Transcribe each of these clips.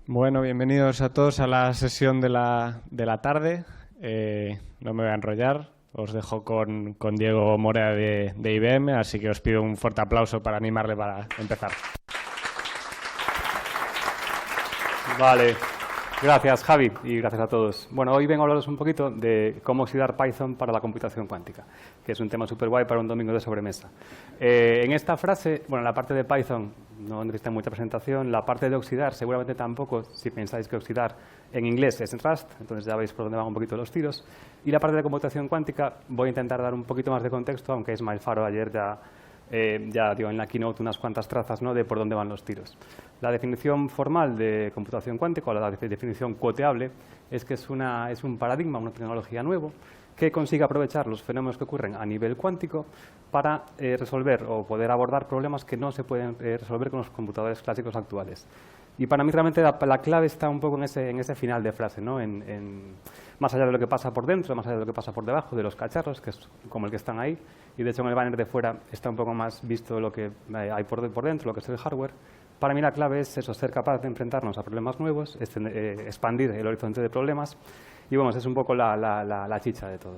Bueno, bienvenidos a todos a la sesión de la tarde. No me voy a enrollar, os dejo con Diego Morea de IBM, así que os pido un fuerte aplauso para animarle para empezar. Vale, gracias Javi y gracias a todos. Bueno, hoy vengo a hablaros un poquito de cómo oxidar Python para la computación cuántica, que es un tema súper guay para un domingo de sobremesa. En esta frase, bueno, la parte de Python no necesita mucha presentación, la parte de oxidar seguramente tampoco, si pensáis que oxidar en inglés es Rust, entonces ya veis por dónde van un poquito los tiros. Y la parte de computación cuántica voy a intentar dar un poquito más de contexto, aunque Ismael Faro ayer ya dio en la keynote unas cuantas trazas, ¿no?, de por dónde van los tiros. La definición formal de computación cuántica, o la definición quoteable, es que es un paradigma, una tecnología nueva, que consigue aprovechar los fenómenos que ocurren a nivel cuántico para resolver o poder abordar problemas que no se pueden resolver con los computadores clásicos actuales. Y para mí realmente la clave está un poco en ese final de frase, ¿no? Más allá de lo que pasa por dentro, más allá de lo que pasa por debajo de los cacharros, que es como el que están ahí, y de hecho en el banner de fuera está un poco más visto lo que hay por dentro, lo que es el hardware. Para mí la clave es eso, ser capaz de enfrentarnos a problemas nuevos, expandir el horizonte de problemas, y bueno, es un poco la chicha de todo.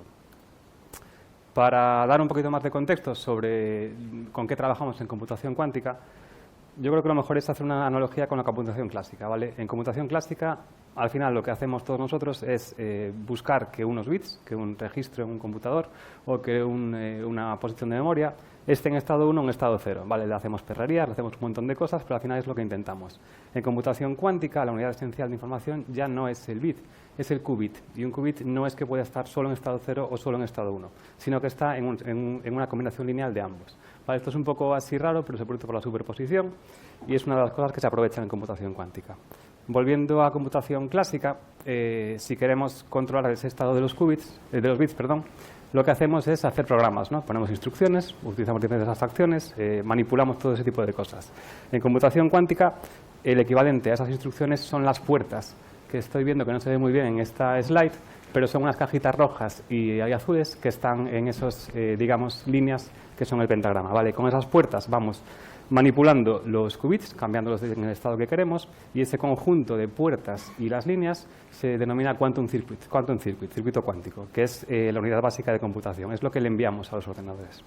Para dar un poquito más de contexto sobre con qué trabajamos en computación cuántica, yo creo que lo mejor es hacer una analogía con la computación clásica, ¿vale? En computación clásica, al final lo que hacemos todos nosotros es buscar que unos bits, que un registro en un computador o que una posición de memoria esté en estado 1 o en estado 0, ¿vale? Le hacemos perrerías, le hacemos un montón de cosas, pero al final es lo que intentamos. En computación cuántica, la unidad esencial de información ya no es el bit, es el qubit. Y un qubit no es que pueda estar solo en estado 0 o solo en estado 1, sino que está en una combinación lineal de ambos. Vale, esto es un poco así raro, pero se produce por la superposición y es una de las cosas que se aprovechan en computación cuántica. Volviendo a computación clásica, si queremos controlar ese estado de los bits, lo que hacemos es hacer programas, ¿no? Ponemos instrucciones, utilizamos diferentes abstracciones, manipulamos todo ese tipo de cosas. En computación cuántica, el equivalente a esas instrucciones son las puertas, que estoy viendo que no se ve muy bien en esta slide, pero son unas cajitas rojas y azules que están en esos, digamos, líneas que son el pentagrama, ¿vale? Con esas puertas vamos manipulando los qubits, cambiándolos en el estado que queremos, y ese conjunto de puertas y las líneas se denomina quantum circuit, circuito cuántico, que es la unidad básica de computación, es lo que le enviamos a los ordenadores.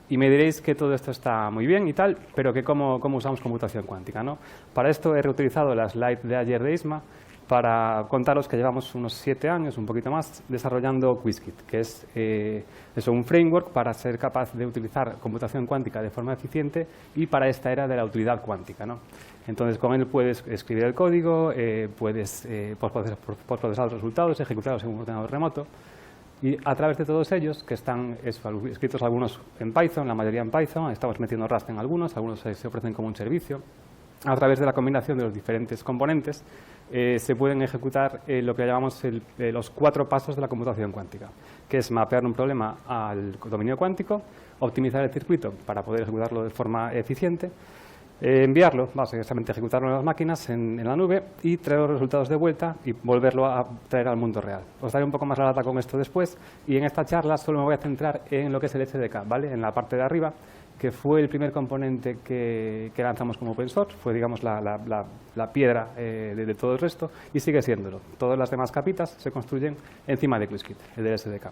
Y me diréis que todo esto está muy bien y tal, pero que cómo usamos computación cuántica, ¿no? Para esto he reutilizado la slide de ayer de Isma para contaros que llevamos unos 7 años, un poquito más, desarrollando Qiskit, que es un framework para ser capaz de utilizar computación cuántica de forma eficiente y para esta era de la utilidad cuántica, ¿no? Entonces, con él puedes escribir el código, puedes procesar los resultados, ejecutarlos en un ordenador remoto. Y a través de todos ellos, que están escritos algunos en Python, la mayoría en Python, estamos metiendo Rust en algunos se ofrecen como un servicio. A través de la combinación de los diferentes componentes, se pueden ejecutar lo que llamamos los 4 pasos de la computación cuántica, que es mapear un problema al dominio cuántico, optimizar el circuito para poder ejecutarlo de forma eficiente, enviarlo, básicamente ejecutarlo en las máquinas, en la nube, y traer los resultados de vuelta y volverlo a traer al mundo real. Os daré un poco más la lata con esto después, y en esta charla solo me voy a centrar en lo que es el SDK, ¿vale? En la parte de arriba, que fue el primer componente que lanzamos como open source, fue, digamos, la piedra de todo el resto, y sigue siéndolo. Todas las demás capitas se construyen encima de Qiskit, el del SDK.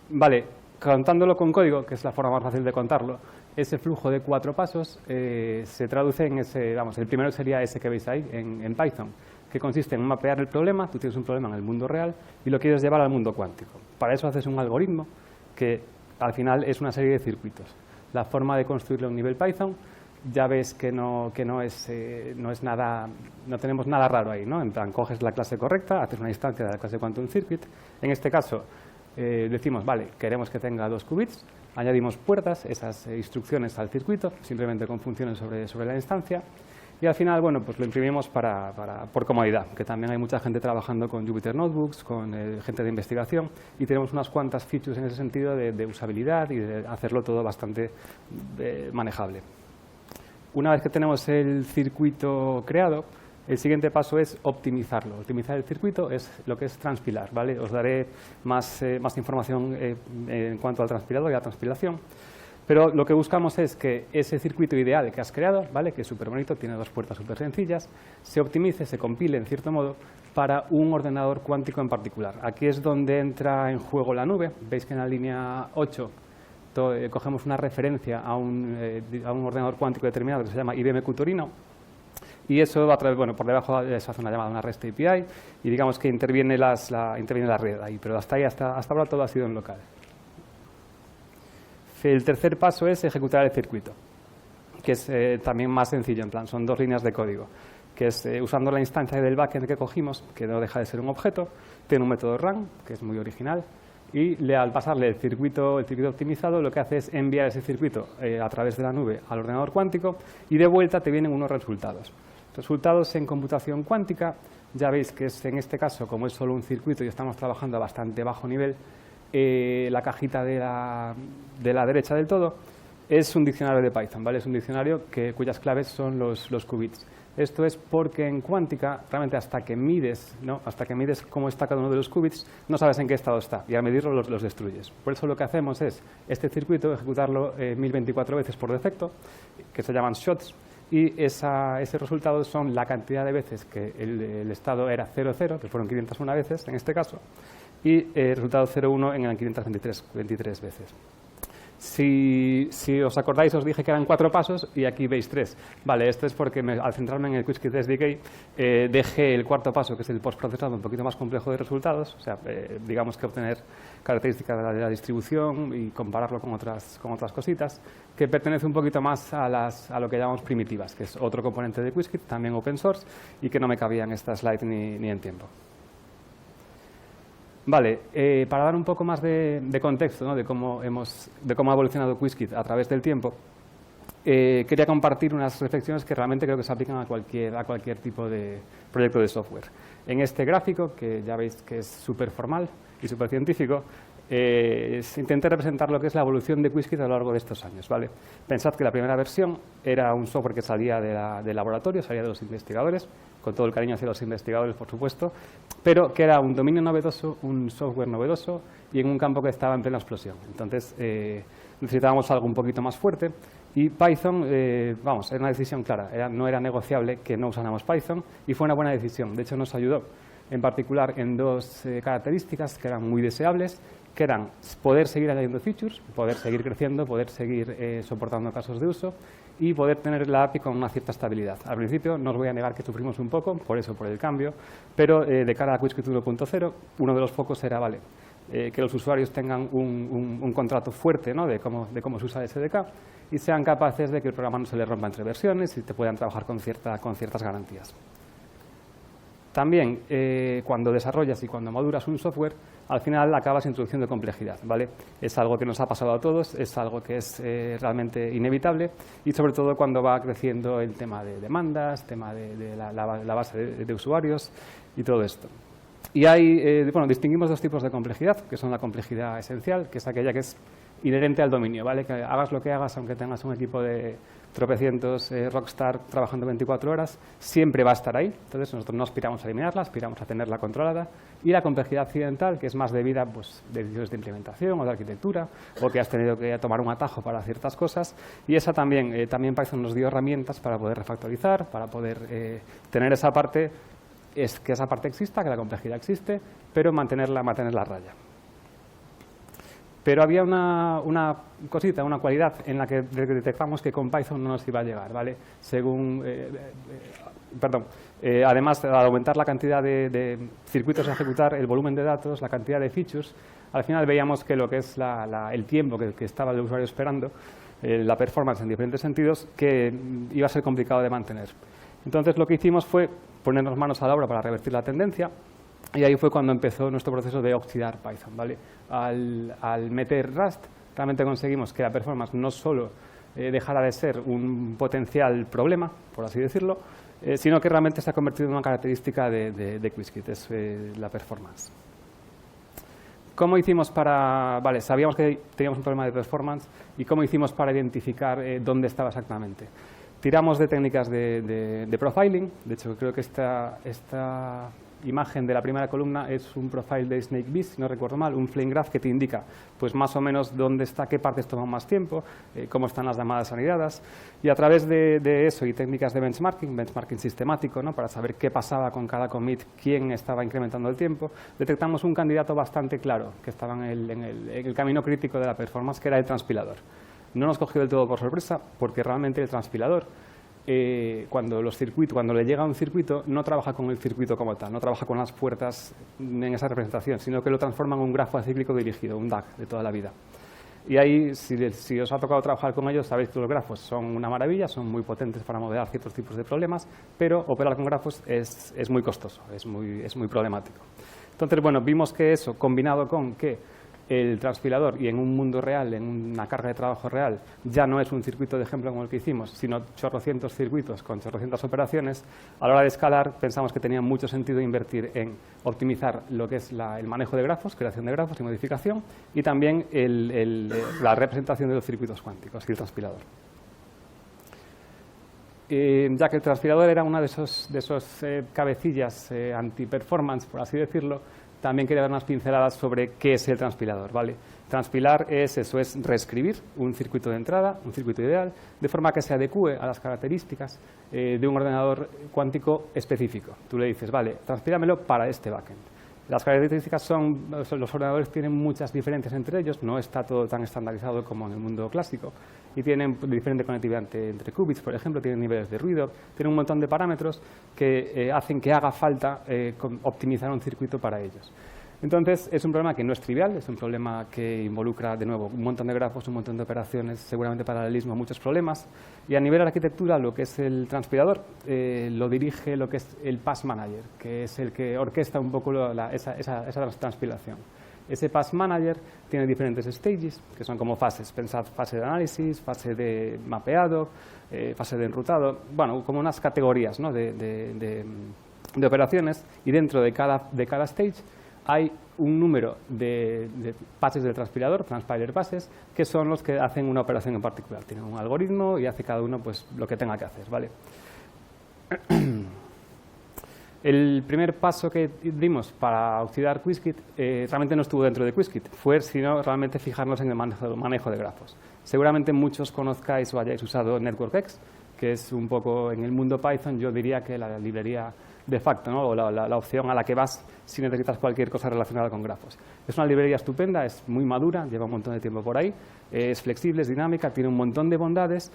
Vale, contándolo con código, que es la forma más fácil de contarlo, ese flujo de 4 pasos se traduce en el primero sería ese que veis ahí, en Python, que consiste en mapear el problema. Tú tienes un problema en el mundo real y lo quieres llevar al mundo cuántico. Para eso haces un algoritmo que al final es una serie de circuitos. La forma de construirlo en nivel Python, ya ves que no es nada, no tenemos nada raro ahí, ¿no? En plan, coges la clase correcta, haces una instancia de la clase Quantum Circuit. En este caso, decimos, vale, queremos que tenga 2 qubits, añadimos puertas, esas instrucciones al circuito, simplemente con funciones sobre la instancia. Y al final, bueno, pues lo imprimimos por comodidad, que también hay mucha gente trabajando con Jupyter Notebooks, con gente de investigación, y tenemos unas cuantas features en ese sentido de usabilidad y de hacerlo todo bastante manejable. Una vez que tenemos el circuito creado, El siguiente paso es optimizarlo. Optimizar el circuito es lo que es transpilar, ¿vale? Os daré más información en cuanto al transpilado y a la transpilación. Pero lo que buscamos es que ese circuito ideal que has creado, ¿vale? Que es súper bonito, tiene 2 puertas súper sencillas, se optimice, se compile en cierto modo para un ordenador cuántico en particular. Aquí es donde entra en juego la nube. Veis que en la línea 8 cogemos una referencia a un ordenador cuántico determinado que se llama IBM Q-Torino. Y eso a través, bueno, por debajo se hace una llamada a una REST API y digamos que interviene la red ahí, pero hasta ahora todo ha sido en local. El tercer paso es ejecutar el circuito, que es también más sencillo, en plan, son 2 líneas de código, que es usando la instancia del backend que cogimos, que no deja de ser un objeto, tiene un método run, que es muy original, y al pasarle el circuito optimizado, lo que hace es enviar ese circuito a través de la nube al ordenador cuántico y de vuelta te vienen unos resultados. Resultados en computación cuántica, ya veis que es, en este caso, como es solo un circuito y estamos trabajando a bastante bajo nivel, la cajita de la derecha del todo es un diccionario de Python, ¿vale? Es un diccionario cuyas claves son los qubits. Esto es porque en cuántica, realmente hasta que mides cómo está cada uno de los qubits, no sabes en qué estado está, y al medirlo los destruyes. Por eso lo que hacemos es este circuito ejecutarlo 1024 veces por defecto, que se llaman shots, y ese resultado son la cantidad de veces que el estado era 00, que fueron 501 veces en este caso, y el resultado 01 en el 523 veces. Si os acordáis, os dije que eran 4 pasos y aquí veis 3. Vale, esto es porque al centrarme en el Qiskit SDK dejé el 4º paso, que es el postprocesado, un poquito más complejo de resultados. O sea, digamos que obtener características de la distribución y compararlo con otras cositas, que pertenece un poquito más a lo que llamamos primitivas, que es otro componente de Qiskit, también open source, y que no me cabía en esta slide ni en tiempo. Vale, para dar un poco más de contexto, ¿no? de cómo ha evolucionado Qiskit a través del tiempo, quería compartir unas reflexiones que realmente creo que se aplican a cualquier tipo de proyecto de software. En este gráfico, que ya veis que es súper formal y súper científico, intenté representar lo que es la evolución de Qiskit a lo largo de estos años. ¿Vale? Pensad que la primera versión era un software que salía del laboratorio, salía de los investigadores, con todo el cariño hacia los investigadores, por supuesto, pero que era un dominio novedoso, un software novedoso y en un campo que estaba en plena explosión. Entonces, necesitábamos algo un poquito más fuerte y Python, era una decisión clara, no era negociable que no usáramos Python y fue una buena decisión. De hecho, nos ayudó en particular en 2 características que eran muy deseables, que eran poder seguir añadiendo features, poder seguir creciendo, poder seguir soportando casos de uso y poder tener la API con una cierta estabilidad. Al principio, no os voy a negar que sufrimos un poco, por el cambio, pero de cara a Qiskit 1.0, uno de los focos era, que los usuarios tengan un contrato fuerte, ¿no? de cómo se usa el SDK y sean capaces de que el programa no se les rompa entre versiones y te puedan trabajar con ciertas garantías. También, cuando desarrollas y cuando maduras un software, al final acabas introduciendo complejidad, ¿vale? Es algo que nos ha pasado a todos, es algo que es realmente inevitable y sobre todo cuando va creciendo el tema de demandas, tema de la base de usuarios y todo esto. Y distinguimos 2 tipos de complejidad, que son la complejidad esencial, que es aquella que es inherente al dominio, ¿vale? Que hagas lo que hagas, aunque tengas un equipo de tropecientos rockstar trabajando 24 horas, siempre va a estar ahí. Entonces, nosotros no aspiramos a eliminarla, aspiramos a tenerla controlada. Y la complejidad accidental, que es más debida de decisiones de implementación o de arquitectura, o que has tenido que tomar un atajo para ciertas cosas. Y esa también Python nos dio herramientas para poder refactorizar, para poder tener esa parte, que esa parte exista, que la complejidad existe, pero mantenerla a raya. Pero había una cosita, una cualidad en la que detectamos que con Python no nos iba a llegar, ¿vale? Además, al aumentar la cantidad de circuitos a ejecutar, el volumen de datos, la cantidad de features, al final veíamos que lo que es el tiempo que estaba el usuario esperando, la performance en diferentes sentidos, que iba a ser complicado de mantener. Entonces, lo que hicimos fue ponernos manos a la obra para revertir la tendencia. Y ahí fue cuando empezó nuestro proceso de oxidar Python, ¿vale? Al meter Rust, realmente conseguimos que la performance no solo dejara de ser un potencial problema, por así decirlo, sino que realmente se ha convertido en una característica de Qiskit, es la performance. ¿Cómo hicimos sabíamos que teníamos un problema de performance, y cómo hicimos para identificar dónde estaba exactamente? Tiramos de técnicas de profiling. De hecho, creo que esta imagen de la primera columna es un profile de SnakeBeast, si no recuerdo mal, un flame graph que te indica pues más o menos dónde está, qué partes toman más tiempo, cómo están las llamadas anidadas. Y a través de eso y técnicas de benchmarking sistemático, ¿no? Para saber qué pasaba con cada commit, quién estaba incrementando el tiempo, detectamos un candidato bastante claro que estaba en el camino crítico de la performance, que era el transpilador. No nos cogió del todo por sorpresa, porque realmente el transpilador, cuando le llega a un circuito, no trabaja con el circuito como tal, no trabaja con las puertas en esa representación, sino que lo transforma en un grafo acíclico dirigido, un DAG de toda la vida. Y ahí, si os ha tocado trabajar con ellos, sabéis que los grafos son una maravilla, son muy potentes para modelar ciertos tipos de problemas, pero operar con grafos es muy costoso, es muy problemático. Entonces, bueno, vimos que eso, combinado con que el transpilador, y en un mundo real, en una carga de trabajo real, ya no es un circuito de ejemplo como el que hicimos, sino chorrocientos circuitos con chorrocientas operaciones, a la hora de escalar pensamos que tenía mucho sentido invertir en optimizar lo que es el manejo de grafos, creación de grafos y modificación, y también la representación de los circuitos cuánticos y el transpilador. Ya que el transpilador era una de esos cabecillas anti-performance, por así decirlo, también quería dar unas pinceladas sobre qué es el transpilador, ¿vale? Transpilar es reescribir un circuito de entrada, un circuito ideal, de forma que se adecue a las características de un ordenador cuántico específico. Tú le dices, vale, transpíramelo para este backend. Las características los ordenadores tienen muchas diferencias entre ellos, no está todo tan estandarizado como en el mundo clásico, y tienen diferente conectividad entre qubits, por ejemplo, tienen niveles de ruido, tienen un montón de parámetros que hacen que haga falta optimizar un circuito para ellos. Entonces, es un problema que no es trivial, es un problema que involucra, de nuevo, un montón de grafos, un montón de operaciones, seguramente paralelismo, muchos problemas. Y a nivel de arquitectura, lo que es el transpilador lo dirige lo que es el Pass Manager, que es el que orquesta un poco esa transpilación. Ese Pass Manager tiene diferentes stages, que son como fases. Pensad fase de análisis, fase de mapeado, fase de enrutado, bueno, como unas categorías, ¿no? de operaciones, y dentro de cada stage hay un número de pases del transpilador, transpiler passes, que son los que hacen una operación en particular. Tienen un algoritmo y hace cada uno pues, lo que tenga que hacer, ¿vale? El primer paso que dimos para oxidar Qiskit realmente no estuvo dentro de Qiskit, fue sino realmente fijarnos en el manejo de grafos. Seguramente muchos conozcáis o hayáis usado NetworkX, que es un poco en el mundo Python, yo diría que la librería de facto, ¿no? O la opción a la que vas si necesitas cualquier cosa relacionada con grafos. Es una librería estupenda, es muy madura, lleva un montón de tiempo por ahí, es flexible, es dinámica, tiene un montón de bondades,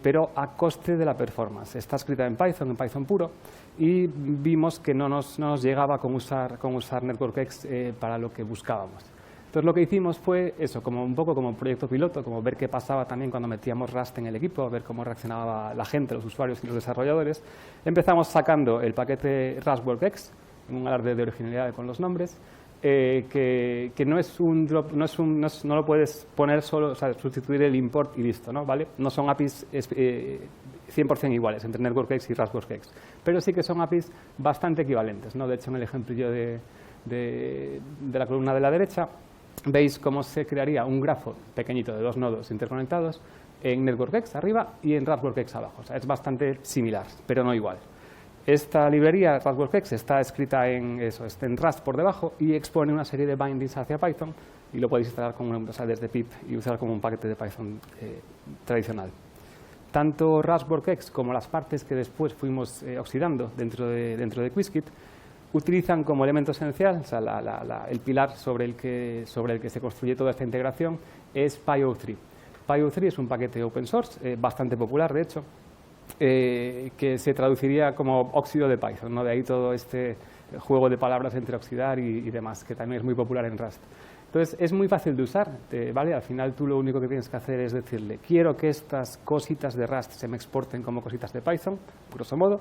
pero a coste de la performance. Está escrita en Python puro, y vimos que no nos llegaba con usar NetworkX para lo que buscábamos. Entonces lo que hicimos fue eso, como un poco como proyecto piloto, como ver qué pasaba también cuando metíamos Rust en el equipo, ver cómo reaccionaba la gente, los usuarios y los desarrolladores. Empezamos sacando el paquete RustWorkX, un alarde de originalidad con los nombres, que no es un drop, no lo puedes poner solo, o sea, sustituir el import y listo, ¿no? ¿Vale? No son APIs 100% iguales entre NetworkX y RustWorkX, pero sí que son APIs bastante equivalentes, ¿no? De hecho, en el ejemplo de la columna de la derecha, veis cómo se crearía un grafo pequeñito de dos nodos interconectados en NetworkX arriba y en RustWorkX abajo. O sea, es bastante similar, pero no igual. Esta librería, RustWorkX, está escrita en Rust por debajo y expone una serie de bindings hacia Python, y lo podéis instalar desde pip y usar como un paquete de Python tradicional. Tanto RustWorkX como las partes que después fuimos oxidando dentro de Qiskit utilizan como elemento esencial, o sea, el pilar sobre el que se construye toda esta integración es PyO3. PyO3 es un paquete open source, bastante popular de hecho, que se traduciría como óxido de Python, ¿no? De ahí todo este juego de palabras entre oxidar y demás, que también es muy popular en Rust. Entonces, es muy fácil de usar, ¿vale? Al final tú lo único que tienes que hacer es decirle, quiero que estas cositas de Rust se me exporten como cositas de Python, grosso modo,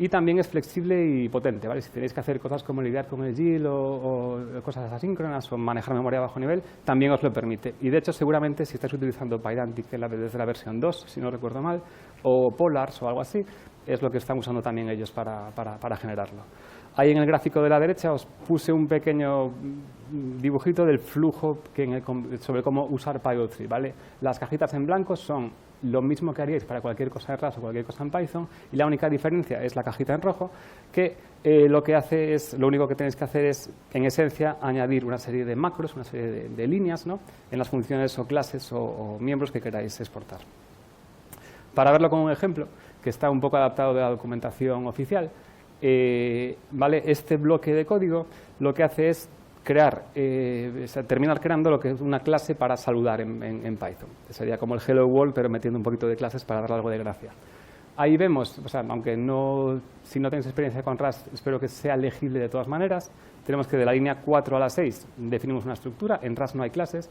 y también es flexible y potente, ¿vale? Si tenéis que hacer cosas como lidiar con el GIL o cosas asíncronas o manejar memoria a bajo nivel, también os lo permite. Y de hecho, seguramente si estáis utilizando Pydantic desde la versión 2, si no recuerdo mal, o Polars o algo así, es lo que están usando también ellos para generarlo. Ahí en el gráfico de la derecha os puse un pequeño dibujito del flujo sobre cómo usar PyO3, ¿vale? Las cajitas en blanco son lo mismo que haríais para cualquier cosa en Rust o cualquier cosa en Python, y la única diferencia es la cajita en rojo, que lo único que tenéis que hacer es, en esencia, añadir una serie de macros, una serie de líneas, ¿no?, en las funciones o clases o miembros que queráis exportar. Para verlo con un ejemplo, que está un poco adaptado de la documentación oficial, ¿vale? Este bloque de código lo que hace es terminar creando lo que es una clase para saludar en Python. Sería como el Hello World, pero metiendo un poquito de clases para darle algo de gracia. Ahí vemos, aunque si no tenéis experiencia con Rust, espero que sea legible de todas maneras. Tenemos que de la línea 4 a la 6 definimos una estructura. En Rust no hay clases,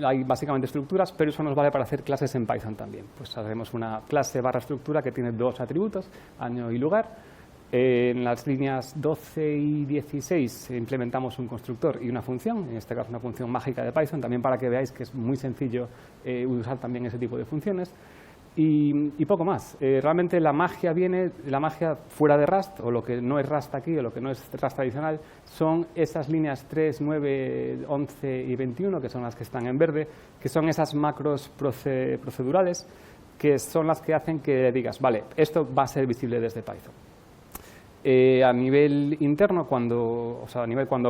hay básicamente estructuras, pero eso nos vale para hacer clases en Python también. Pues hacemos una clase barra estructura que tiene 2 atributos, año y lugar. En las líneas 12 y 16 implementamos un constructor y una función, en este caso una función mágica de Python, también para que veáis que es muy sencillo usar también ese tipo de funciones. Y poco más. Realmente la magia fuera de Rust, o lo que no es Rust aquí, o lo que no es Rust tradicional, son esas líneas 3, 9, 11 y 21, que son las que están en verde, que son esas macros procedurales, que son las que hacen que digas, vale, esto va a ser visible desde Python. A nivel interno, cuando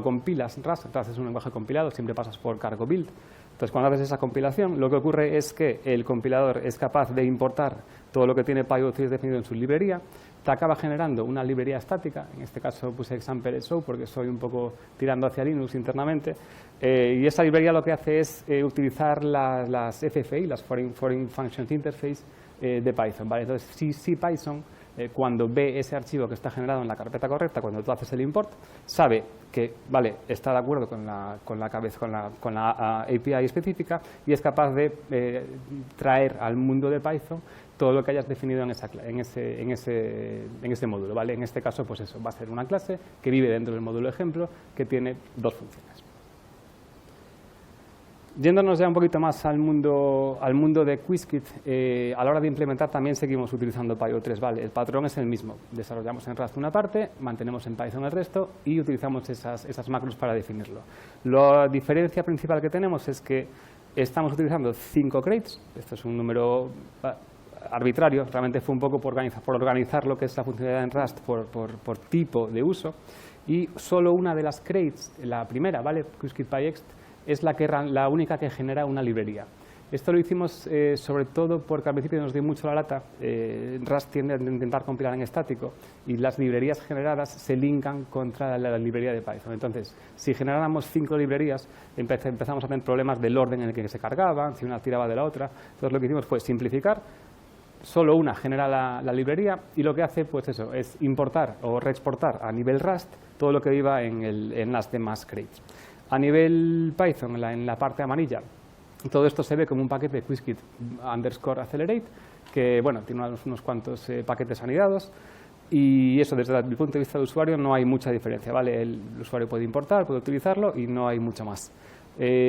compilas Rust es un lenguaje compilado, siempre pasas por cargo build. Entonces, cuando haces esa compilación, lo que ocurre es que el compilador es capaz de importar todo lo que tiene PyO3 definido en su librería, te acaba generando una librería estática, en este caso puse example.so porque soy un poco tirando hacia Linux internamente, y esa librería lo que hace es utilizar las FFI, las Foreign Functions Interface de Python, ¿vale? Entonces, si Python, cuando ve ese archivo que está generado en la carpeta correcta, cuando tú haces el import, sabe que está de acuerdo con la API específica y es capaz de traer al mundo de Python todo lo que hayas definido en ese módulo, ¿vale? En este caso, pues eso, va a ser una clase que vive dentro del módulo ejemplo que tiene 2 funciones. Yéndonos ya un poquito más al mundo de Qiskit, a la hora de implementar también seguimos utilizando PyO3, ¿vale? El patrón es el mismo. Desarrollamos en Rust una parte, mantenemos en Python el resto y utilizamos esas macros para definirlo. La diferencia principal que tenemos es que estamos utilizando 5 crates. Esto es un número arbitrario, realmente fue un poco por organizar lo que es la funcionalidad en Rust por tipo de uso. Y solo una de las crates, la primera, ¿vale? QuizKit.pyExt, es la única que genera una librería. Esto lo hicimos sobre todo porque al principio nos dio mucho la lata. Rust tiende a intentar compilar en estático y las librerías generadas se linkan contra la librería de Python. Entonces, si generáramos 5 librerías, empezamos a tener problemas del orden en el que se cargaban, si una tiraba de la otra. Entonces, lo que hicimos fue simplificar. Solo una genera la librería y lo que hace, pues eso, es importar o reexportar a nivel Rust todo lo que iba en las demás crates. A nivel Python, en la parte amarilla, todo esto se ve como un paquete Qiskit_accelerate, que bueno, tiene unos cuantos paquetes anidados, y eso desde el punto de vista del usuario no hay mucha diferencia, ¿vale? El usuario puede importar, puede utilizarlo y no hay mucho más.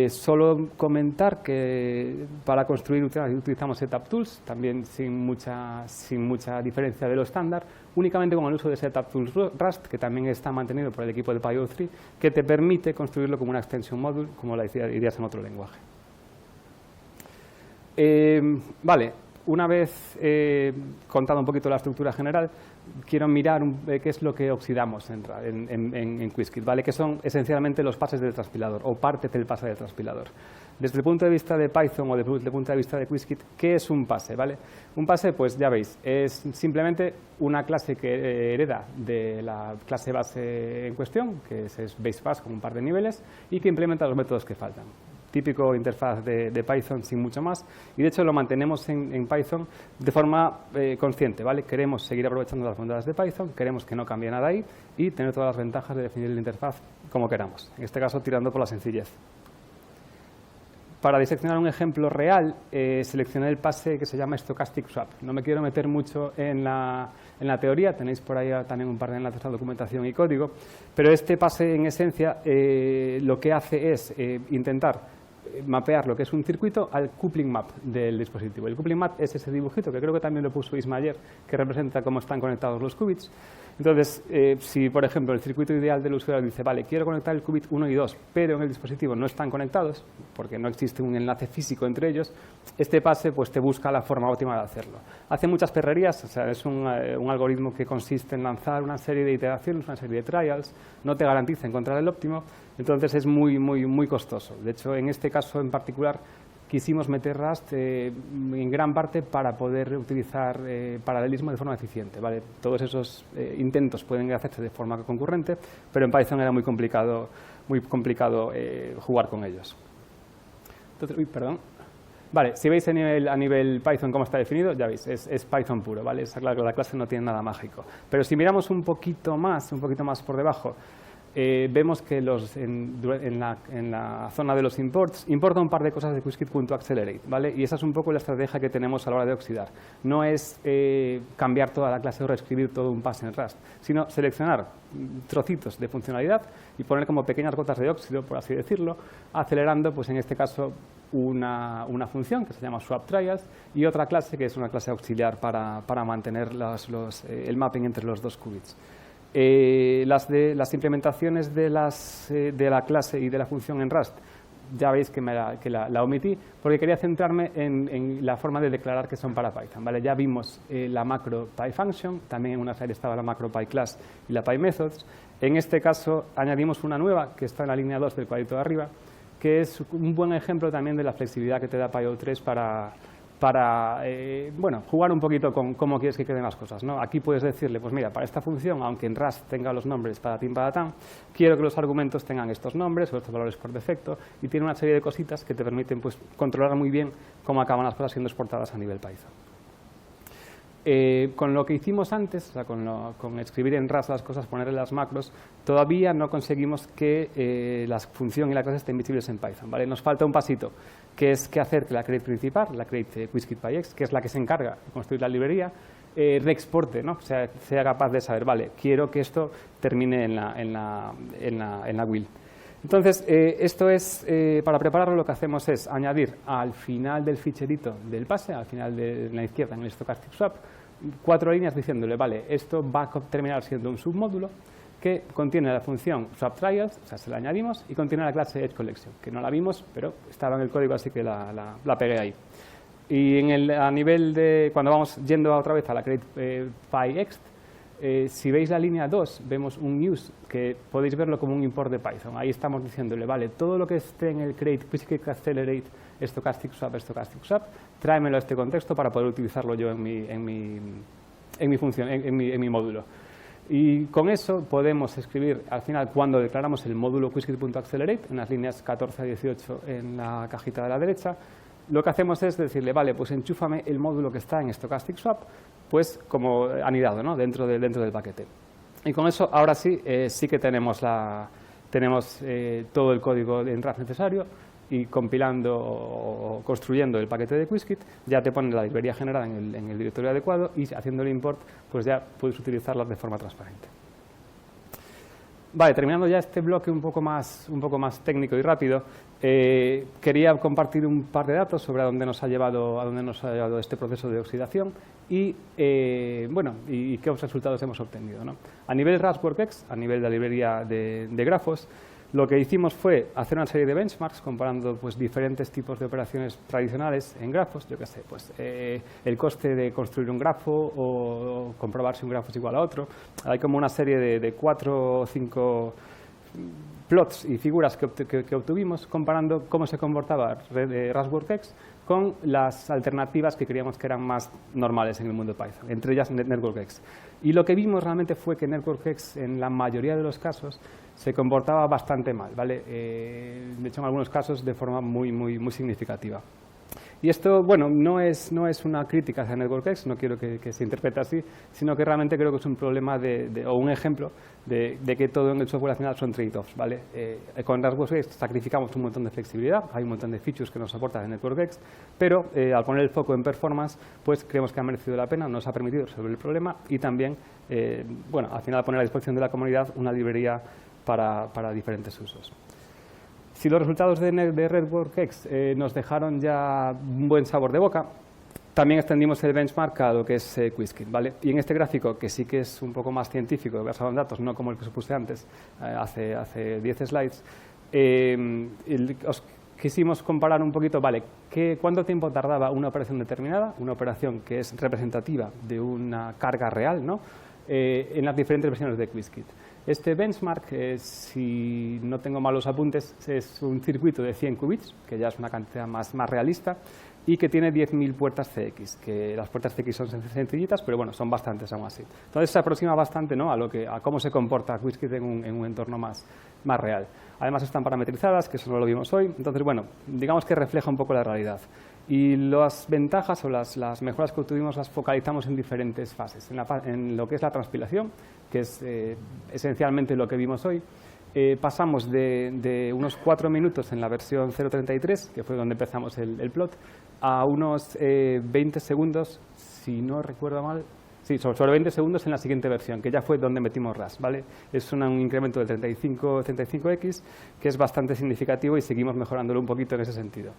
Solo comentar que para construir utilizamos Setup Tools, también sin mucha diferencia de lo estándar, únicamente con el uso de Setup Tools Rust, que también está mantenido por el equipo de PyO3, que te permite construirlo como una extension module, como la dirías en otro lenguaje. Vale, una vez contado un poquito la estructura general, quiero mirar qué es lo que oxidamos en Qiskit, ¿vale? Que son esencialmente los pases del transpilador o partes del pase del transpilador. Desde el punto de vista de Python o desde el punto de vista de Qiskit, ¿qué es un pase? ¿Vale? Un pase, pues ya veis, es simplemente una clase que hereda de la clase base en cuestión, que es BasePass con un par de niveles, y que implementa los métodos que faltan. Típico interfaz de Python sin mucho más, y de hecho lo mantenemos en Python de forma consciente, ¿vale? Queremos seguir aprovechando las bondades de Python, queremos que no cambie nada ahí y tener todas las ventajas de definir la interfaz como queramos, en este caso tirando por la sencillez. Para diseccionar un ejemplo real, seleccioné el pase que se llama Stochastic Swap. No me quiero meter mucho en la teoría, tenéis por ahí también un par de enlaces a documentación y código, pero este pase en esencia lo que hace es intentar mapear lo que es un circuito al coupling map del dispositivo. El coupling map es ese dibujito que creo que también lo puso Isma ayer, que representa cómo están conectados los qubits. Entonces, si por ejemplo el circuito ideal del usuario dice, vale, quiero conectar el qubit 1 y 2, pero en el dispositivo no están conectados, porque no existe un enlace físico entre ellos, este pase pues te busca la forma óptima de hacerlo. Hace muchas perrerías, o sea, es un algoritmo que consiste en lanzar una serie de iteraciones, una serie de trials, no te garantiza encontrar el óptimo, entonces es muy costoso. De hecho, en este caso en particular, quisimos meter Rust en gran parte para poder utilizar paralelismo de forma eficiente, ¿vale? Todos esos intentos pueden hacerse de forma concurrente, pero en Python era muy complicado jugar con ellos. Entonces, perdón. Vale, si veis a nivel Python cómo está definido, ya veis, es Python puro, ¿vale? La clase no tiene nada mágico. Pero si miramos un poquito más por debajo, vemos que en la zona de los imports, importa un par de cosas de Qiskit.accelerate, ¿vale? Y esa es un poco la estrategia que tenemos a la hora de oxidar. No es cambiar toda la clase o reescribir todo un pass en Rust, sino seleccionar trocitos de funcionalidad y poner como pequeñas gotas de óxido, por así decirlo, acelerando, pues en este caso, una función que se llama swapTrials y otra clase que es una clase auxiliar para mantener el mapping entre los dos qubits. Las implementaciones de la clase y de la función en Rust, ya veis que la omití porque quería centrarme en la forma de declarar que son para Python, ¿vale? Ya vimos la macro PyFunction, también en una slide estaba la macro PyClass y la PyMethods. En este caso añadimos una nueva que está en la línea 2 del cuadrito de arriba, que es un buen ejemplo también de la flexibilidad que te da PyO3 para jugar un poquito con cómo quieres que queden las cosas, ¿no? Aquí puedes decirle, pues mira, para esta función, aunque en Rust tenga los nombres patatín patatán, quiero que los argumentos tengan estos nombres o estos valores por defecto, y tiene una serie de cositas que te permiten pues, controlar muy bien cómo acaban las cosas siendo exportadas a nivel Python. Con lo que hicimos antes, o sea, con escribir en Rust las cosas, ponerle las macros, todavía no conseguimos que la función y la clase estén visibles en Python, ¿vale? Nos falta un pasito, que es que hacer que la crate principal, la crate Qiskit.pyx, que es la que se encarga de construir la librería, reexporte, ¿no? O sea, sea capaz de saber, vale, quiero que esto termine en la will. Entonces, esto es, para prepararlo lo que hacemos es añadir al final del ficherito del pase, al final de la izquierda en el stochastic swap, 4 líneas diciéndole, vale, esto va a terminar siendo un submódulo que contiene la función swapTrials, o sea, se la añadimos, y contiene la clase edgeCollection, que no la vimos, pero estaba en el código, así que la pegué ahí. Y a nivel de, cuando vamos yendo otra vez a la crate PyExt, si veis la línea 2, vemos un use que podéis verlo como un import de Python. Ahí estamos diciéndole, vale, todo lo que esté en el crate Qiskit accelerate stochastic swap, tráemelo a este contexto para poder utilizarlo yo en mi función, en mi módulo. Y con eso podemos escribir, al final, cuando declaramos el módulo Qiskit.accelerate, en las líneas 14 a 18 en la cajita de la derecha, lo que hacemos es decirle, vale, pues enchúfame el módulo que está en stochastic swap, pues como anidado, ¿no? dentro del paquete. Y con eso, ahora sí, sí que tenemos todo el código en Rust necesario, y compilando o construyendo el paquete de Qiskit, ya te pone la librería generada en el directorio adecuado, y haciendo el import, pues ya puedes utilizarlas de forma transparente. Vale, terminando ya este bloque un poco más técnico y rápido, quería compartir un par de datos sobre a dónde nos ha llevado este proceso de oxidación y qué resultados hemos obtenido, ¿no? A nivel RustWorkX, a nivel de la librería de grafos, lo que hicimos fue hacer una serie de benchmarks comparando pues, diferentes tipos de operaciones tradicionales en grafos, yo qué sé, pues, el coste de construir un grafo o comprobar si un grafo es igual a otro. Hay como una serie de 4 o 5 plots y figuras que obtuvimos comparando cómo se comportaba RustWorkX con las alternativas que creíamos que eran más normales en el mundo de Python, entre ellas NetworkX. Y lo que vimos realmente fue que NetworkX, en la mayoría de los casos, se comportaba bastante mal, ¿vale? De hecho, en algunos casos de forma muy significativa. Y esto, bueno, no es una crítica hacia NetworkX, no quiero que se interprete así, sino que realmente creo que es un problema o un ejemplo de que todo en el software al final son trade-offs, ¿vale? Con RustWorkX sacrificamos un montón de flexibilidad, hay un montón de features que nos aporta NetworkX, pero al poner el foco en performance, pues creemos que ha merecido la pena, nos ha permitido resolver el problema y también, al final poner a disposición de la comunidad una librería para diferentes usos. Si los resultados de RustWorkX nos dejaron ya un buen sabor de boca, también extendimos el benchmark a lo que es Qiskit, ¿vale? Y en este gráfico, que sí que es un poco más científico, basado en datos, no como el que os puse antes, hace 10 slides, os quisimos comparar un poquito, vale, ¿cuánto tiempo tardaba una operación determinada, una operación que es representativa de una carga real, ¿no? En las diferentes versiones de Qiskit? Este benchmark, si no tengo malos apuntes, es un circuito de 100 qubits, que ya es una cantidad más realista, y que tiene 10.000 puertas CX, que las puertas CX son sencillitas, pero bueno, son bastantes aún así. Entonces se aproxima bastante, ¿no?, a cómo se comporta Qiskit en un entorno más real. Además están parametrizadas, que eso no lo vimos hoy, entonces bueno, digamos que refleja un poco la realidad. Y las ventajas o las mejoras que obtuvimos las focalizamos en diferentes fases. En lo que es la transpilación, que es esencialmente lo que vimos hoy, pasamos de unos 4 minutos en la versión 0.33, que fue donde empezamos el plot, a unos 20 segundos, si no recuerdo mal, sí, sobre 20 segundos en la siguiente versión, que ya fue donde metimos RAS, ¿vale? Es un incremento del 35x, que es bastante significativo y seguimos mejorándolo un poquito en ese sentido.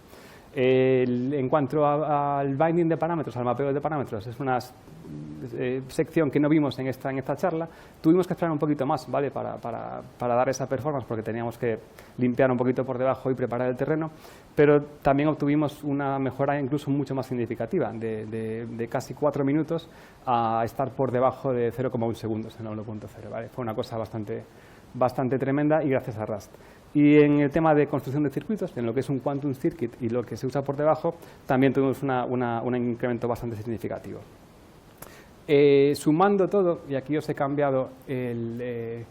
En cuanto al binding de parámetros, al mapeo de parámetros, es una sección que no vimos en esta charla. Tuvimos que esperar un poquito más, ¿vale?, para dar esa performance, porque teníamos que limpiar un poquito por debajo y preparar el terreno, pero también obtuvimos una mejora incluso mucho más significativa, de casi 4 minutos a estar por debajo de 0,1 segundos en la 1.0, ¿vale? Fue una cosa bastante tremenda y gracias a Rust. Y en el tema de construcción de circuitos, en lo que es un quantum circuit y lo que se usa por debajo, también tuvimos un incremento bastante significativo. Sumando todo, y aquí os he cambiado el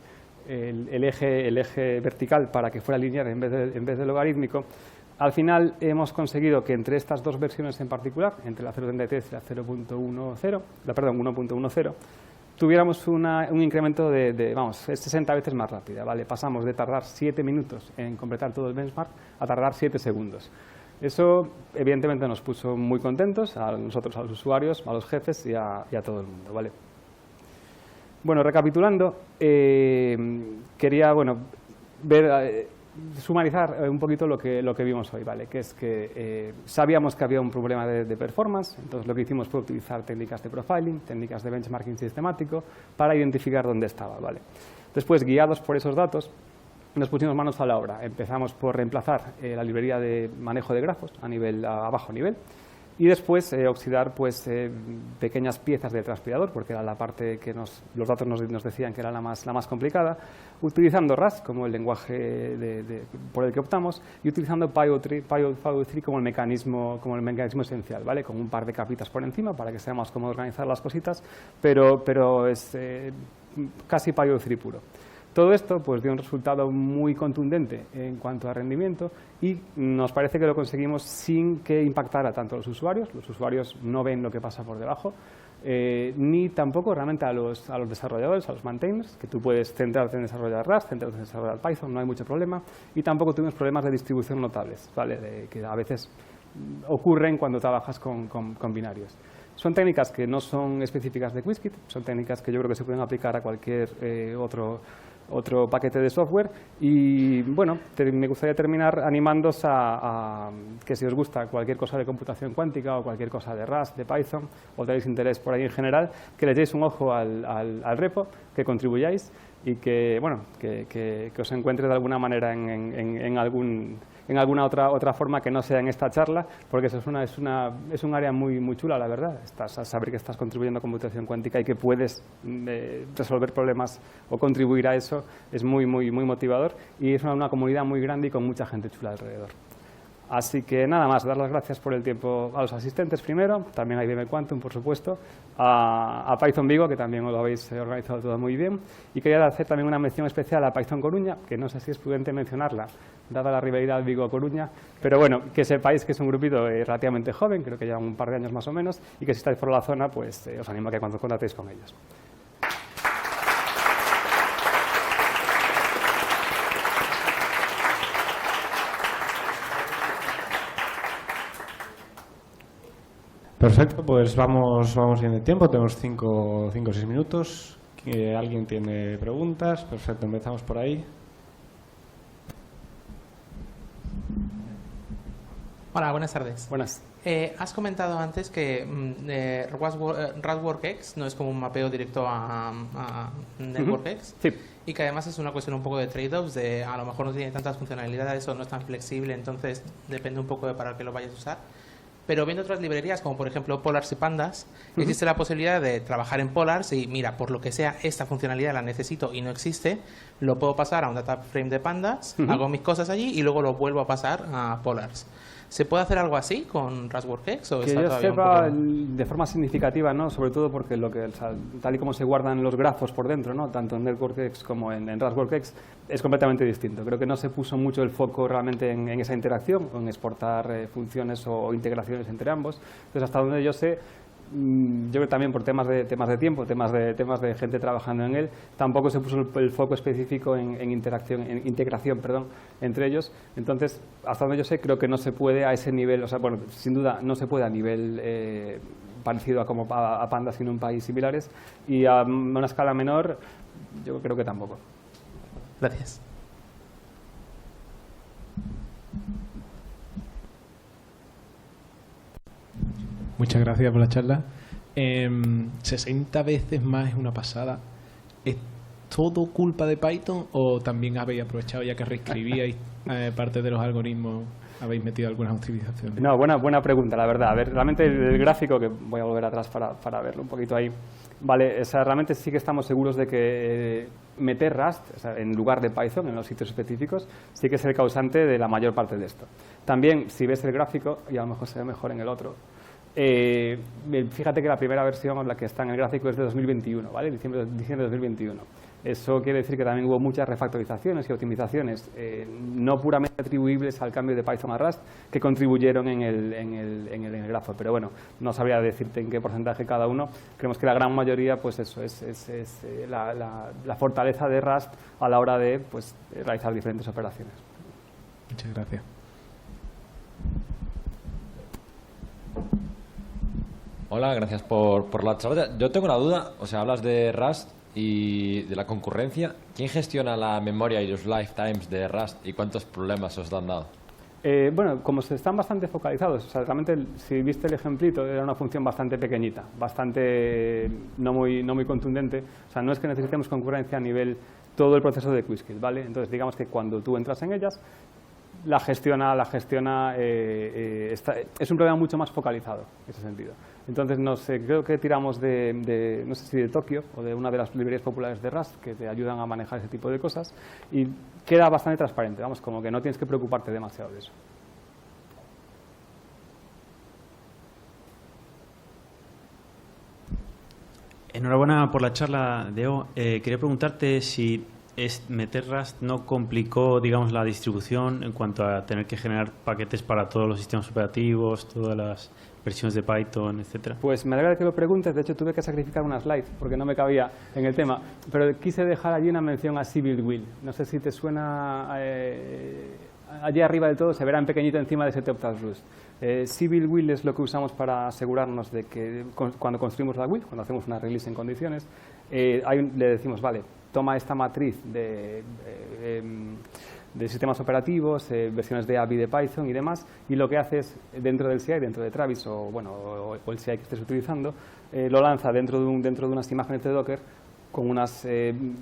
eje vertical para que fuera lineal en vez de logarítmico, al final hemos conseguido que entre estas dos versiones en particular, entre la 0.33 y la 1.10, tuviéramos un incremento de 60 veces más rápida, ¿vale? Pasamos de tardar 7 minutos en completar todo el benchmark a tardar 7 segundos. Eso, evidentemente, nos puso muy contentos a nosotros, a los usuarios, a los jefes y a todo el mundo, ¿vale? Bueno, recapitulando, quería, sumarizar un poquito lo que vimos hoy, ¿vale? Que es que sabíamos que había un problema de performance, entonces lo que hicimos fue utilizar técnicas de profiling, técnicas de benchmarking sistemático para identificar dónde estaba, ¿vale? Después, guiados por esos datos, nos pusimos manos a la obra. Empezamos por reemplazar la librería de manejo de grafos a bajo nivel y después oxidar pequeñas piezas del transpirador, porque era la parte que los datos nos decían que era la más complicada, utilizando Rust como el lenguaje por el que optamos y utilizando PyO3 como el mecanismo esencial, ¿vale? Con un par de capitas por encima para que sea más cómodo organizar las cositas, pero es casi PyO3 puro. Todo esto pues dio un resultado muy contundente en cuanto a rendimiento y nos parece que lo conseguimos sin que impactara tanto a los usuarios. Los usuarios no ven lo que pasa por debajo, ni tampoco realmente a los desarrolladores, a los maintainers, que tú puedes centrarte en desarrollar Rust, centrarte en desarrollar Python, no hay mucho problema. Y tampoco tuvimos problemas de distribución notables, ¿vale? Que a veces ocurren cuando trabajas con binarios. Son técnicas que no son específicas de Qiskit, son técnicas que yo creo que se pueden aplicar a cualquier otro paquete de software y bueno, me gustaría terminar animándoos a que si os gusta cualquier cosa de computación cuántica o cualquier cosa de Rust, de Python o tenéis interés por ahí en general, que le echéis un ojo al repo, que contribuyáis y que os encuentre de alguna manera en alguna otra forma que no sea en esta charla, porque eso es un área muy chula, la verdad. Saber que estás contribuyendo a computación cuántica y que puedes resolver problemas o contribuir a eso es muy motivador y es una comunidad muy grande y con mucha gente chula alrededor. Así que nada más, dar las gracias por el tiempo a los asistentes primero, también a IBM Quantum, por supuesto, a Python Vigo, que también os lo habéis organizado todo muy bien, y quería hacer también una mención especial a Python Coruña, que no sé si es prudente mencionarla, dada la rivalidad Vigo-Coruña, pero bueno, que sepáis que es un grupito relativamente joven, creo que llevan un par de años más o menos, y que si estáis por la zona, pues os animo a que cuando contactéis con ellos. Perfecto, pues vamos bien de tiempo, tenemos 5 o 6 minutos. ¿Alguien tiene preguntas? Perfecto, empezamos por ahí. Hola, buenas tardes. Buenas. Has comentado antes que RadWorkX no es como un mapeo directo a NetworkX. Sí. Y que además es una cuestión un poco de trade-offs, de a lo mejor no tiene tantas funcionalidades o no es tan flexible, entonces depende un poco de para qué lo vayas a usar. Pero viendo otras librerías, como por ejemplo Polars y Pandas, existe la posibilidad de trabajar en Polars y, mira, por lo que sea, esta funcionalidad la necesito y no existe, lo puedo pasar a un data frame de Pandas, hago mis cosas allí y luego lo vuelvo a pasar a Polars. ¿Se puede hacer algo así con RadWorkX? ¿O Que está yo todavía sepa un poco... de forma significativa, ¿no? Sobre todo porque tal y como se guardan los grafos por dentro, ¿no? Tanto en NetworkX como en RadWorkX, es completamente distinto. Creo que no se puso mucho el foco realmente en esa interacción, o en exportar funciones o integraciones entre ambos. Entonces, hasta donde yo sé, yo creo también por temas de tiempo, temas de gente trabajando en él, tampoco se puso el foco específico en integración entre ellos. Entonces, hasta donde yo sé, creo que no se puede a ese nivel, o sea, bueno, sin duda no se puede a nivel parecido a Panda, sino en países similares, y a una escala menor, yo creo que tampoco. Gracias. Muchas gracias por la charla. 60 veces más es una pasada. ¿Es todo culpa de Python o también habéis aprovechado, ya que reescribíais parte de los algoritmos, habéis metido algunas optimizaciones? No, buena pregunta, la verdad. A ver, realmente el gráfico, que voy a volver atrás para verlo un poquito ahí, vale, o sea, realmente sí que estamos seguros de que meter Rust, o sea, en lugar de Python, en los sitios específicos, sí que es el causante de la mayor parte de esto. También, si ves el gráfico, y a lo mejor se ve mejor en el otro, fíjate que la primera versión, la que está en el gráfico, es de 2021, ¿vale? Diciembre de 2021. Eso quiere decir que también hubo muchas refactorizaciones y optimizaciones no puramente atribuibles al cambio de Python a Rust que contribuyeron en el grafo. Pero bueno, no sabría decirte en qué porcentaje cada uno. Creemos que la gran mayoría, pues eso, es la fortaleza de Rust a la hora de pues, realizar diferentes operaciones. Muchas gracias. Hola, gracias por la charla. Yo tengo una duda, o sea, hablas de Rust y de la concurrencia. ¿Quién gestiona la memoria y los lifetimes de Rust y cuántos problemas os han dado? Bueno, como están bastante focalizados, o sea, realmente si viste el ejemplito, era una función bastante pequeñita, bastante no muy contundente. O sea, no es que necesitemos concurrencia a nivel todo el proceso de Quickskill, ¿vale? Entonces, digamos que cuando tú entras en ellas, la gestiona es un problema mucho más focalizado en ese sentido. Entonces, no sé, creo que tiramos no sé si de Tokio o de una de las librerías populares de Rust que te ayudan a manejar ese tipo de cosas y queda bastante transparente, vamos, como que no tienes que preocuparte demasiado de eso. Enhorabuena por la charla, Diego. Quería preguntarte si meter Rust no complicó, digamos, la distribución en cuanto a tener que generar paquetes para todos los sistemas operativos, todas las versiones de Python, etcétera. Pues me alegra que lo preguntes. De hecho, tuve que sacrificar una slide porque no me cabía en el tema. Pero quise dejar allí una mención a Civil Will. No sé si te suena. Allí arriba del todo se verá en pequeñito encima de Setup Task Rust. Civil Will es lo que usamos para asegurarnos de que cuando construimos la will, cuando hacemos una release en condiciones, le decimos, vale, toma esta matriz de sistemas operativos, versiones de API de Python y demás, y lo que hace es, dentro del CI, dentro de Travis o el CI que estés utilizando, lo lanza dentro de unas imágenes de Docker con unas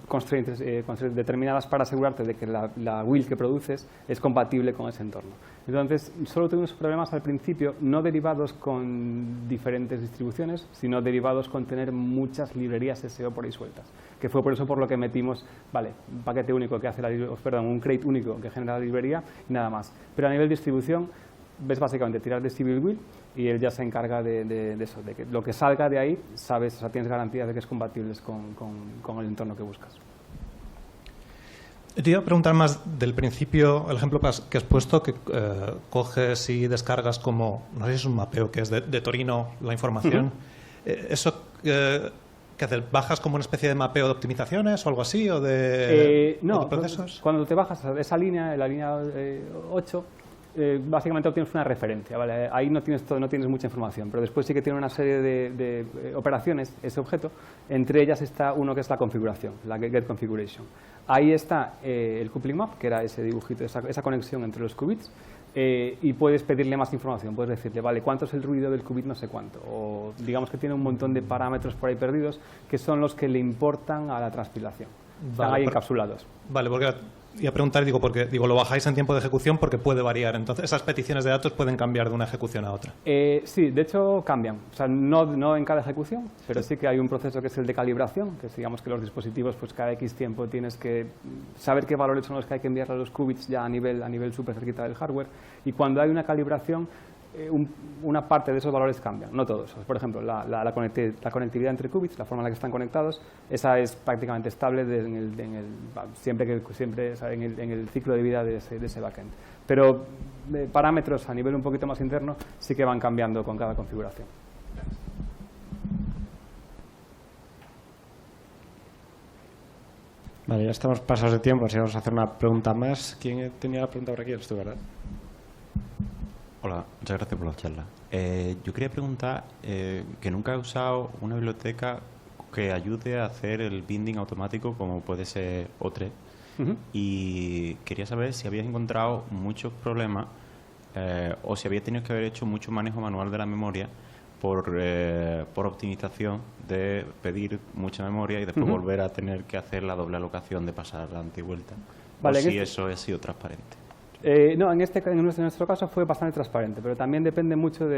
constraints determinadas para asegurarte de que la will que produces es compatible con ese entorno. Entonces, solo tuvimos problemas al principio, no derivados con diferentes distribuciones, sino derivados con tener muchas librerías SEO por ahí sueltas, que fue por eso por lo que metimos, vale, un paquete único que hace un crate único que genera la librería y nada más. Pero a nivel de distribución, ves básicamente tirar de Civil Will y él ya se encarga de eso, de que lo que salga de ahí, sabes, o sea, tienes garantía de que es compatible con el entorno que buscas. Te iba a preguntar más del principio, el ejemplo que has puesto, que coges y descargas como, no sé si es un mapeo, que es de Torino la información. ¿Eso qué haces? ¿Bajas como una especie de mapeo de optimizaciones o algo así? ¿O de procesos? Cuando te bajas a esa línea, la línea 8, básicamente obtienes una referencia, ¿vale? Ahí no tienes mucha información, pero después sí que tiene una serie de operaciones, ese objeto. Entre ellas está uno que es la configuración, la get configuration. Ahí está el coupling map, que era ese dibujito, esa conexión entre los qubits. y puedes pedirle más información. Puedes decirle, vale, ¿cuánto es el ruido del qubit no sé cuánto? O digamos que tiene un montón de parámetros por ahí perdidos que son los que le importan a la transpilación. Están ahí encapsulados. Vale, porque iba a preguntar, porque lo bajáis en tiempo de ejecución porque puede variar. Entonces, esas peticiones de datos pueden cambiar de una ejecución a otra. Sí, de hecho cambian. O sea, no en cada ejecución, pero sí que hay un proceso que es el de calibración, que es, digamos que los dispositivos, pues cada X tiempo tienes que saber qué valores son los que hay que enviarle a los qubits ya a nivel súper cerquita del hardware. Y cuando hay una calibración, una parte de esos valores cambian, no todos. Por ejemplo, la conectividad entre qubits, la forma en la que están conectados, esa es prácticamente estable siempre en el ciclo de vida de ese backend. Pero parámetros a nivel un poquito más interno sí que van cambiando con cada configuración. Vale, ya estamos pasados de tiempo, así vamos a hacer una pregunta más. ¿Quién tenía la pregunta por aquí? Eres tú, ¿verdad? Hola, muchas gracias por la charla. Yo quería preguntar que nunca he usado una biblioteca que ayude a hacer el binding automático como puede ser O3 y quería saber si habías encontrado muchos problemas o si habías tenido que haber hecho mucho manejo manual de la memoria por optimización de pedir mucha memoria y después volver a tener que hacer la doble alocación de pasar la antivuelta. Vale, o si eso ha sido transparente. No, en nuestro caso fue bastante transparente, pero también depende mucho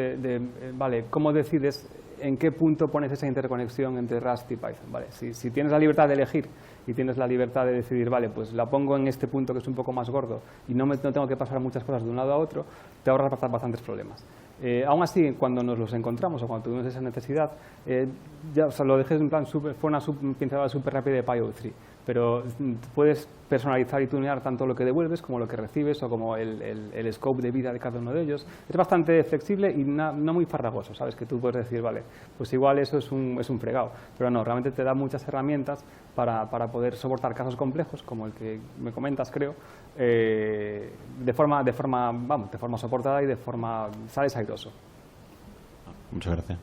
vale, cómo decides en qué punto pones esa interconexión entre Rust y Python. Vale, si tienes la libertad de elegir y tienes la libertad de decidir, vale, pues la pongo en este punto que es un poco más gordo y no tengo que pasar muchas cosas de un lado a otro, te ahorras bastantes problemas. Aún así, cuando nos los encontramos o cuando tuvimos esa necesidad, lo dejé en plan fue una pincelada súper rápida de PyO3, pero puedes personalizar y tunear tanto lo que devuelves como lo que recibes o como el scope de vida de cada uno de ellos. Es bastante flexible y no muy farragoso, ¿sabes? Que tú puedes decir, vale, pues igual eso es un fregado, pero no, realmente te da muchas herramientas para poder soportar casos complejos, como el que me comentas, creo, de forma soportada y de forma sales airoso. Muchas gracias.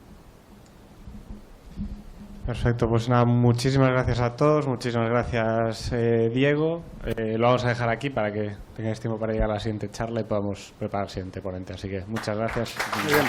Perfecto, pues nada, muchísimas gracias a todos, muchísimas gracias Diego. Lo vamos a dejar aquí para que tengáis tiempo para ir a la siguiente charla y podamos preparar el siguiente ponente. Así que muchas gracias. Muy bien,